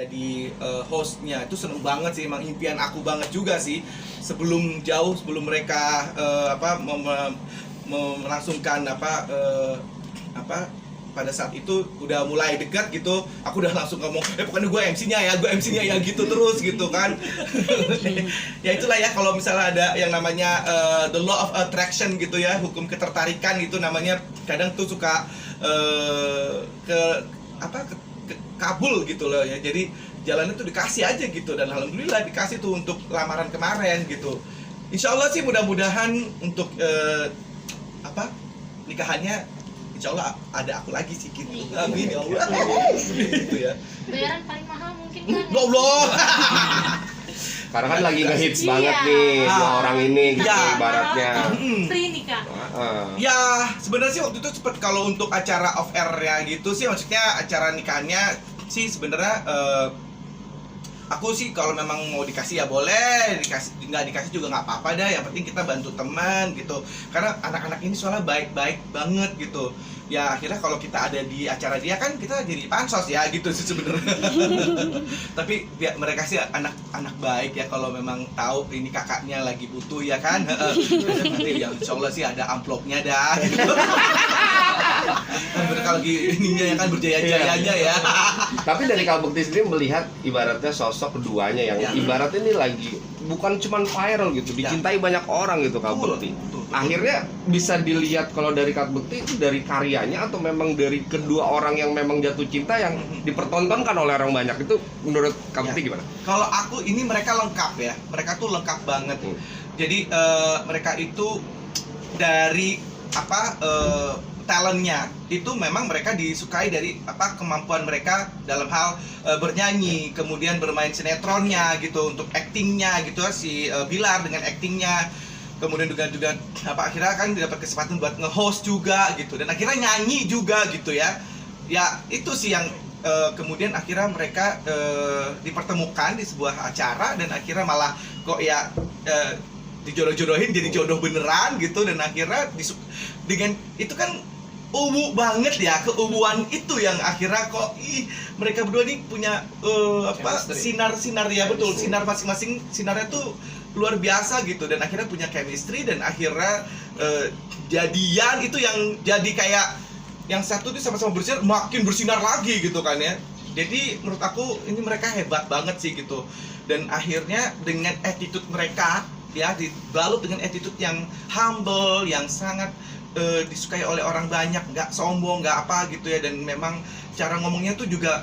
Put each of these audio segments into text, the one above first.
jadi hostnya. Itu seneng banget sih, emang impian aku banget juga sih. Sebelum mereka melangsungkan pada saat itu udah mulai dekat gitu, aku udah langsung ngomong, pokoknya gue MC-nya ya gitu terus gitu kan. Ya itulah ya, kalau misalnya ada yang namanya the law of attraction gitu ya, hukum ketertarikan itu namanya, kadang tuh suka kabul gitu loh ya. Jadi jalannya tuh dikasih aja gitu, dan alhamdulillah dikasih tuh untuk lamaran kemarin gitu. Insya Allah sih mudah-mudahan untuk nikahannya Insya Allah ada aku lagi sih gitu. Amin ya Allah. Gitu ya. Bayaran paling mahal mungkin kan? Allah. Karena kan lagi ngehits banget nih dua orang ini gitu Ya. ibaratnya. Free nikah. Ya sebenarnya sih waktu itu cepet, kalau untuk acara off air ya gitu sih, maksudnya acara nikahnya sih sebenarnya aku sih kalau memang mau dikasih ya boleh, nggak dikasih juga nggak apa-apa dah, yang penting kita bantu teman gitu. Karena anak-anak ini soalnya baik-baik banget gitu. Ya akhirnya kalau kita ada di acara dia kan kita jadi pansos ya gitu sih sebenarnya. Tapi ya, mereka sih anak baik ya, kalau memang tahu ini kakaknya lagi butuh ya kan. Nanti ya insya Allah sih ada amplopnya dah gitu. Mereka lagi ininya ya kan, berjaya-jayanya ya. Tapi dari Kak Bekti sendiri melihat ibaratnya sosok keduanya yang ibarat ini lagi bukan cuman viral gitu, dicintai banyak orang gitu Kak Bekti. Akhirnya bisa dilihat kalau dari Kak Bekti itu dari karyanya atau memang dari kedua orang yang memang jatuh cinta yang dipertontonkan oleh orang banyak, itu menurut Kak Bekti gimana? Kalau aku ini mereka lengkap ya, mereka tuh lengkap banget. Jadi mereka itu dari talentnya itu memang mereka disukai dari kemampuan mereka dalam hal bernyanyi, kemudian bermain sinetronnya gitu, untuk aktingnya gitu, si Bilar dengan aktingnya, kemudian juga akhirnya kan dapat kesempatan buat nge-host juga gitu, dan akhirnya nyanyi juga gitu ya. Ya itu sih yang kemudian akhirnya mereka dipertemukan di sebuah acara, dan akhirnya malah kok ya dijodoh-jodohin jadi jodoh beneran gitu, dan akhirnya dengan itu kan banget ya, keubuan itu yang akhirnya kok mereka berdua nih punya sinar ya, betul, sinar masing-masing, sinarnya tuh luar biasa gitu, dan akhirnya punya chemistry, dan akhirnya jadian. Itu yang jadi kayak yang satu tuh sama-sama bersinar, makin bersinar lagi gitu kan ya. Jadi menurut aku ini mereka hebat banget sih gitu, dan akhirnya dengan attitude mereka ya, dibalut dengan attitude yang humble, yang sangat disukai oleh orang banyak, nggak sombong, nggak apa gitu ya, dan memang cara ngomongnya tuh juga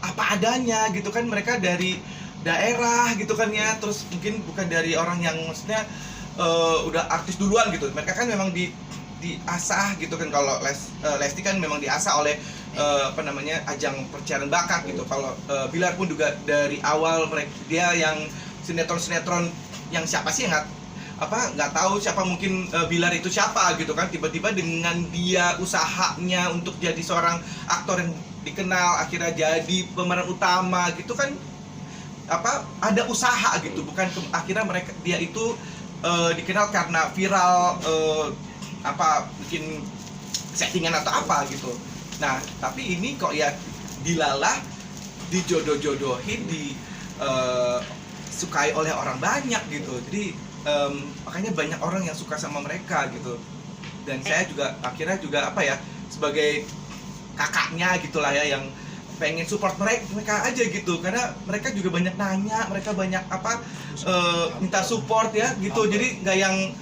apa adanya gitu kan. Mereka dari daerah gitu kan ya, terus mungkin bukan dari orang yang maksudnya udah artis duluan gitu. Mereka kan memang diasah gitu kan. Kalau Lesti kan memang diasah oleh ajang pencarian bakat gitu. Kalau Bilar pun juga dari awal dia yang sinetron yang siapa sih yang nggak tahu siapa, mungkin Bilar itu siapa gitu kan, tiba-tiba dengan dia usahanya untuk jadi seorang aktor yang dikenal, akhirnya jadi pemeran utama gitu kan, ada usaha gitu, bukan akhirnya dia itu dikenal karena viral bikin settingan atau apa gitu. Nah tapi ini kok ya dilalah, dijodoh-jodohin, disukai oleh orang banyak gitu. Jadi makanya banyak orang yang suka sama mereka gitu, dan saya juga akhirnya juga sebagai kakaknya gitulah ya, yang pengen support mereka aja gitu, karena mereka juga banyak nanya, mereka banyak minta support ya gitu. Jadi nggak yang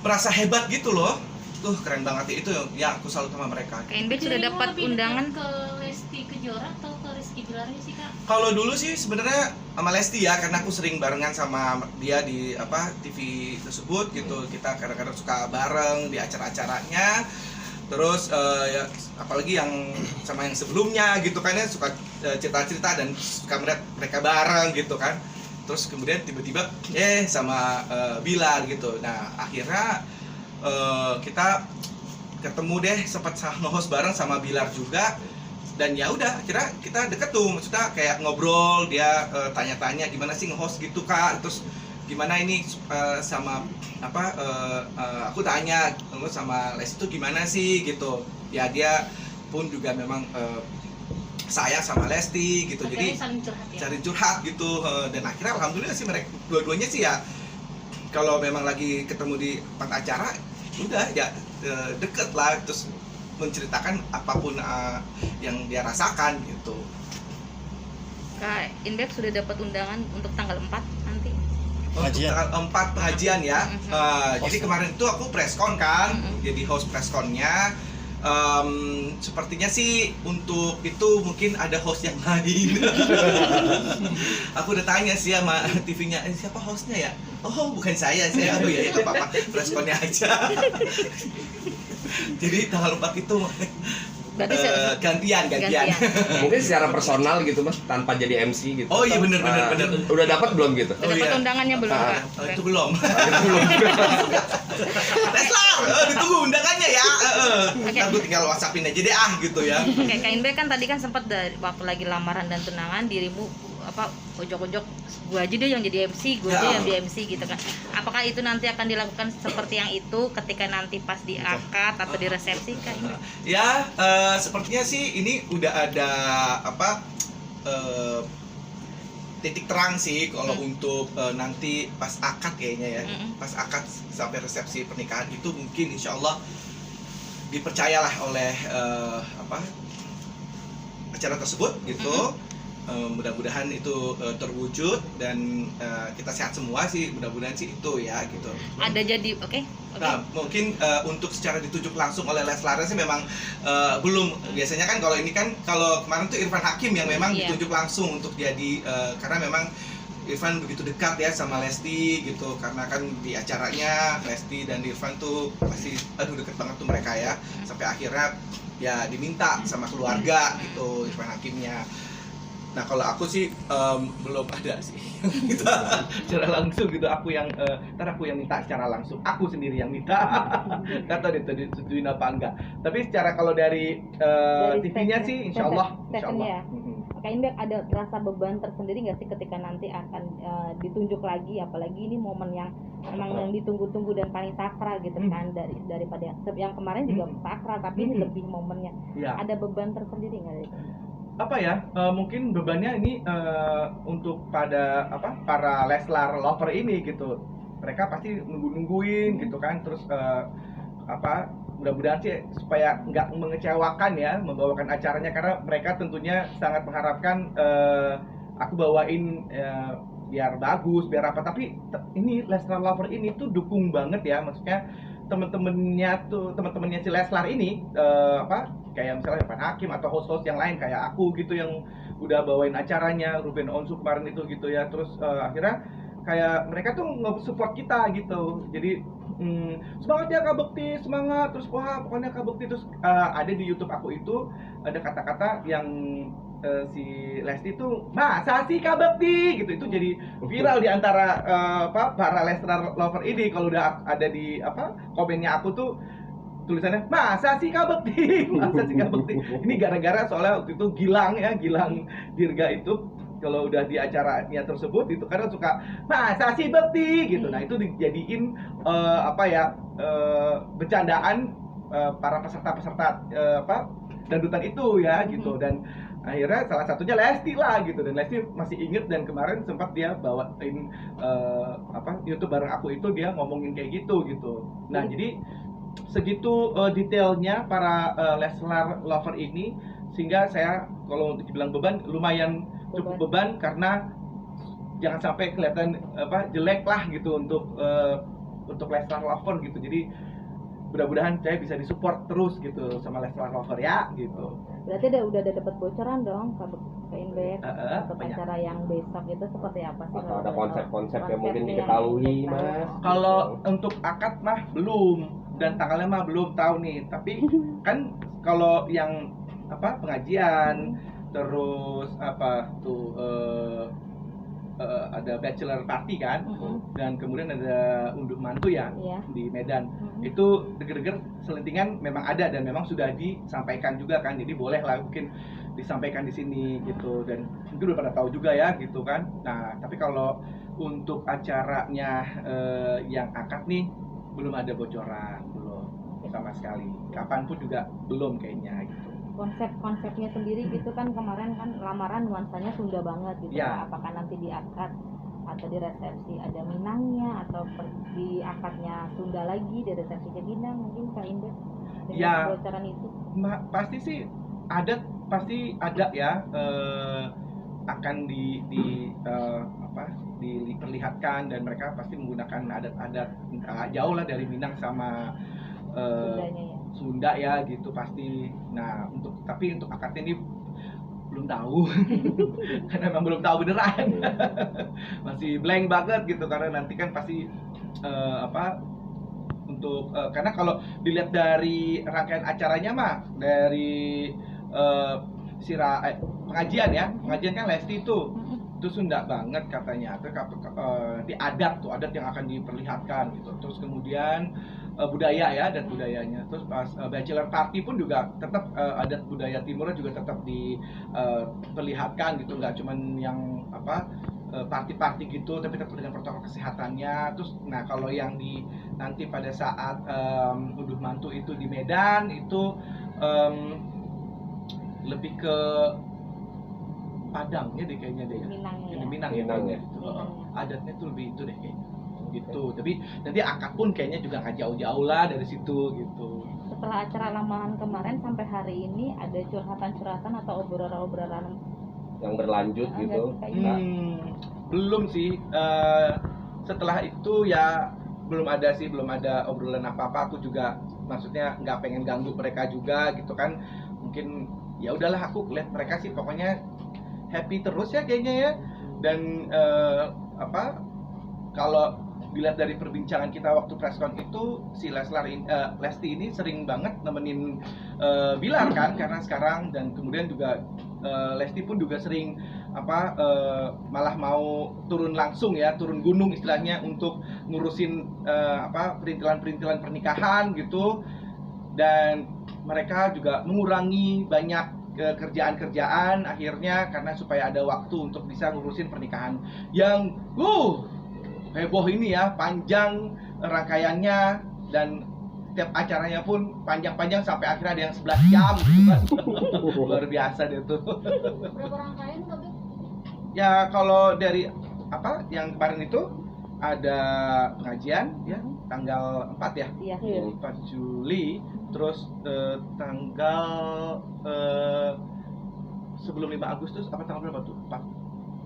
merasa hebat gitu loh. Tuh keren banget itu ya, aku salut sama mereka. KNB sudah dapat undangan ke Lesti Kejora atau ke Rizky Bilar sih Kak? Kalau dulu sih sebenarnya sama Lesti ya, karena aku sering barengan sama dia di TV tersebut gitu. Kita kadang-kadang suka bareng di acara-acaranya. Terus ya apalagi yang sama yang sebelumnya gitu kan ya, suka cerita-cerita dan suka melihat mereka bareng gitu kan. Terus kemudian tiba-tiba sama Bilar gitu. Nah akhirnya kita ketemu deh, sempat nge-host bareng sama Bilar juga, dan ya udah akhirnya kita deket tuh, maksudnya kayak ngobrol, dia tanya-tanya gimana sih nge-host gitu Kak, terus gimana ini sama aku tanya sama Les itu gimana sih gitu ya. Dia pun juga memang sayang sama Lesti gitu. Akhirnya Jadi saling curhat ya. cari curhat gitu, dan akhirnya alhamdulillah sih mereka dua-duanya sih ya kalau memang lagi ketemu di tempat acara udah ya deket lah, terus menceritakan apapun yang dia rasakan gitu. Kak Inbeb sudah dapat undangan untuk tanggal 4 nanti. Untuk Pengajian. tanggal 4 pengajian ya. Jadi kemarin itu aku preskon kan, jadi host preskonnya. Sepertinya sih untuk itu mungkin ada host yang lain. Aku udah tanya sih sama TV-nya, siapa hostnya ya? Oh bukan saya oh ya itu apa-apa, preskonnya aja. Jadi tanggal 4 itu Berarti gantian. Mungkin secara personal gitu mas, tanpa jadi MC gitu. Oh iya bener. Udah dapat belum gitu? Udah dapat undangannya belum Kak? Itu belum. Leslar, ditunggu undangannya ya. Ntar gue tinggal WhatsAppin aja deh gitu ya. Oke, Kak Inbeb kan tadi kan sempat waktu lagi lamaran dan tunangan dirimu ojok-ojok gue aja deh yang jadi MC, gue aja yang di MC gitu kan. Apakah itu nanti akan dilakukan seperti yang itu ketika nanti pas di akad atau di resepsi Kak Inbeb? Ya, sepertinya sih ini udah ada titik terang sih kalau untuk nanti pas akad kayaknya ya. Pas akad sampai resepsi pernikahan itu mungkin insya Allah dipercayalah oleh acara tersebut gitu. Mudah-mudahan itu terwujud dan kita sehat semua sih, mudah-mudahan sih itu ya gitu. Ada jadi oke. Nah, mungkin untuk secara ditunjuk langsung oleh Leslar sih memang belum. Biasanya kan kalau ini kan kalau kemarin tuh Irfan Hakim yang memang ditunjuk langsung untuk jadi karena memang Irfan begitu dekat ya sama Lesti gitu, karena kan di acaranya Lesti dan Irfan tuh pasti deket banget tuh mereka ya, sampai akhirnya ya diminta sama keluarga gitu Irfan Hakimnya. Nah kalau aku sih belum ada sih gitu, secara langsung gitu aku yang ntar aku yang minta secara langsung, aku sendiri yang minta. Nggak tahu deh disetujuin apa enggak, tapi secara kalau dari TV-nya sih insya Allah. Kak Inbeb ada rasa beban tersendiri nggak sih ketika nanti akan ditunjuk lagi, apalagi ini momen yang memang yang ditunggu-tunggu dan paling sakral gitu kan, daripada yang kemarin juga sakral tapi ini lebih momennya. Ada beban tersendiri nggak dari itu? Apa ya, mungkin bebannya ini untuk pada para Leslar lover ini gitu, mereka pasti nungguin gitu kan, terus mudah-mudahan sih supaya nggak mengecewakan ya membawakan acaranya, karena mereka tentunya sangat mengharapkan aku bawain biar bagus, biar apa, tapi ini Leslar lover ini tuh dukung banget ya, maksudnya teman-temannya si Leslar ini kayak misalnya Irfan Hakim atau host-host yang lain kayak aku gitu yang udah bawain acaranya, Ruben Onsu kemarin itu gitu ya, terus akhirnya kayak mereka tuh nge-support kita gitu, jadi semangat ya Kak Bekti, semangat, terus wah pokoknya Kak Bekti, terus ada di YouTube aku itu ada kata-kata yang si Lesti tuh masa sih Kak Bekti gitu, itu jadi viral di antara para Leslar lover ini. Kalau udah ada di komennya aku tuh tulisannya masa sih Kak Bekti, masa sih Kak Bekti. Ini gara-gara soalnya waktu itu Gilang Dirga itu kalau udah di acaranya tersebut itu karena suka masa sih Bekti gitu. Nah itu dijadiin bercandaan para peserta dandutan itu ya gitu, dan akhirnya salah satunya Lesti lah gitu, dan Lesti masih inget, dan kemarin sempat dia bawain YouTube bareng aku itu dia ngomongin kayak gitu. Nah jadi segitu detailnya para Leslar lover ini, sehingga saya kalau dibilang beban lumayan cukup beban, karena jangan sampai kelihatan jelek lah gitu untuk Leslar lover gitu. Jadi mudah-mudahan saya bisa disupport terus gitu sama Leslar lover ya gitu. Berarti udah ada dapat bocoran dong Kak Inbeb untuk acara yang besok itu seperti apa sih? Atau ada konsep-konsep yang mungkin diketahui mas? Kalau untuk akad mah belum, dan tanggalnya mah belum tahu nih, tapi kan kalau yang pengajian terus ada bachelor party kan, dan kemudian ada unduh mantu ya di Medan. Itu deger-deger selentingan memang ada dan memang sudah disampaikan juga kan, jadi boleh lah mungkin disampaikan di sini gitu, dan mungkin udah pada tahu juga ya gitu kan. Nah tapi kalau untuk acaranya yang akad nih belum ada bocoran, belum sama sekali, kapanpun juga belum kayaknya gitu. konsepnya sendiri gitu kan, kemarin kan lamaran nuansanya Sunda banget gitu. Ya. Apakah nanti di akad atau di resepsi ada Minangnya, atau di akadnya Sunda lagi, di resepsinya Minang, mungkin Kak Indah dengan Ya. kebocoran itu? Pasti sih pasti ada ya, akan diperlihatkan, dan mereka pasti menggunakan adat-adat jauh lah dari Minang sama Sundanya ya. Sunda ya gitu pasti. Nah tapi untuk akadnya ini belum tahu karena memang belum tahu beneran. Masih blank banget gitu, karena nanti kan pasti karena kalau dilihat dari rangkaian acaranya mah dari pengajian kan Lesti itu Sunda banget katanya. Di adat yang akan diperlihatkan gitu. Terus kemudian budaya ya, adat budayanya. Terus pas bachelor party pun juga tetap adat budaya timurnya juga tetap diperlihatkan gitu, nggak cuman yang party-party gitu, tapi tetap dengan protokol kesehatannya. Terus kalau yang nanti pada saat unduh mantu itu di Medan itu lebih ke Padangnya deh kayaknya deh ya. Minangnya ya. Minang Minangnya. gitu. Minangnya. Adatnya tuh lebih itu deh kayaknya. Gitu. Tapi nanti akad pun kayaknya juga nggak jauh-jauh lah dari situ gitu. Setelah acara lamaran kemarin sampai hari ini ada curhatan-curhatan atau obrolan-obrolan yang berlanjut gitu. Belum sih. Setelah itu ya belum ada obrolan apa-apa. Aku juga maksudnya nggak pengen ganggu mereka juga gitu kan. Mungkin ya udahlah, aku lihat mereka sih pokoknya happy terus ya kayaknya ya. Dan kalau dilihat dari perbincangan kita waktu presscon itu, si Lesti ini sering banget nemenin Bilar kan, karena sekarang, dan kemudian juga Lesti pun juga sering malah mau turun langsung ya, turun gunung istilahnya untuk ngurusin perintilan-perintilan pernikahan gitu. Dan mereka juga mengurangi banyak kerjaan-kerjaan akhirnya, karena supaya ada waktu untuk bisa ngurusin pernikahan yang heboh ini ya, panjang rangkaiannya, dan tiap acaranya pun panjang-panjang sampai akhirnya ada yang 11 jam gitu kan. Luar biasa deh tuh. Berapa rangkaian tapi? Ya kalau dari yang kemarin itu ada pengajian ya tanggal 4 ya. Iya. 4 Juli. Terus tanggal sebelum 5 Agustus tanggal berapa tuh?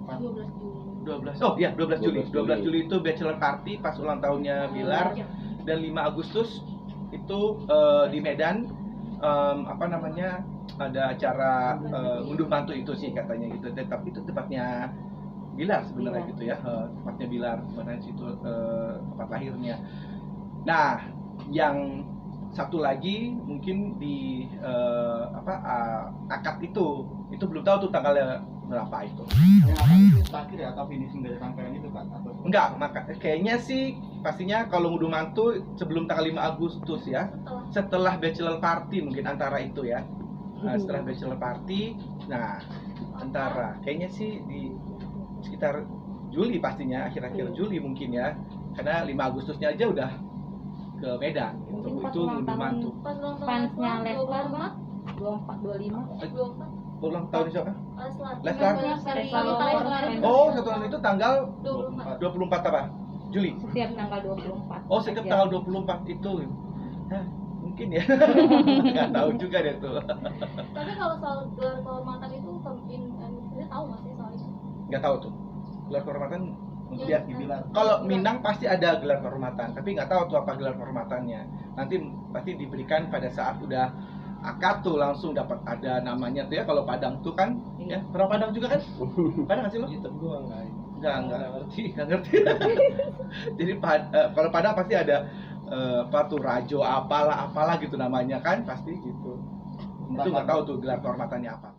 12 Juli. 12. Oh iya, 12 Juli. 12 Juli itu bachelor party pas ulang tahunnya Bilar. Dan 5 Agustus itu di Medan ada acara ngunduh mantu itu sih katanya gitu. Tapi itu tempatnya Bilar sebenarnya gitu ya. Tempatnya Bilar sebenarnya situ tempat lahirnya. Nah, yang satu lagi mungkin di akad itu belum tahu tuh tanggalnya berapa itu. Yang akan itu terakhir ya, atau finishing dari rangkaian itu kan? Atau Enggak, kayaknya sih pastinya kalau ngunduh mantu sebelum tanggal 5 Agustus ya. Setelah bachelor party mungkin antara itu ya. Setelah bachelor party, nah antara kayaknya sih di sekitar Juli pastinya, akhir-akhir Juli mungkin ya. Karena 5 Agustusnya aja udah ke Medan gitu. Mungkin pas Itu ulang ngunduh tahun mantu. Pas ulang tahun fansnya Leslar, Leslar 24, 25. 24. Ulang tahun siapa? Leslar. Leslar. Oh, satu tahun itu tanggal 24 apa? Juli. Setiap tanggal 24. Oh, setiap tanggal 24 itu. Mungkin ya. Nggak tahu juga deh tuh. Tapi kalau soal gelar kehormatan itu Indonesia tahu nggak sih soal itu? Nggak tahu tuh. Gelar kehormatan Iya, lihat di Bilar. Kalau Minang pasti ada gelar kehormatan, tapi nggak tahu tuh apa gelar kehormatannya. Nanti pasti diberikan pada saat udah akad tuh, langsung dapat ada namanya tuh ya. Kalau Padang tuh kan, ya orang Padang juga kan? Padang nggak sih lo? itu gua Nggak ngerti. Jadi kalau Padang pasti ada Rajo apalah gitu namanya kan, pasti gitu. Itu nggak tahu tuh gelar kehormatannya apa.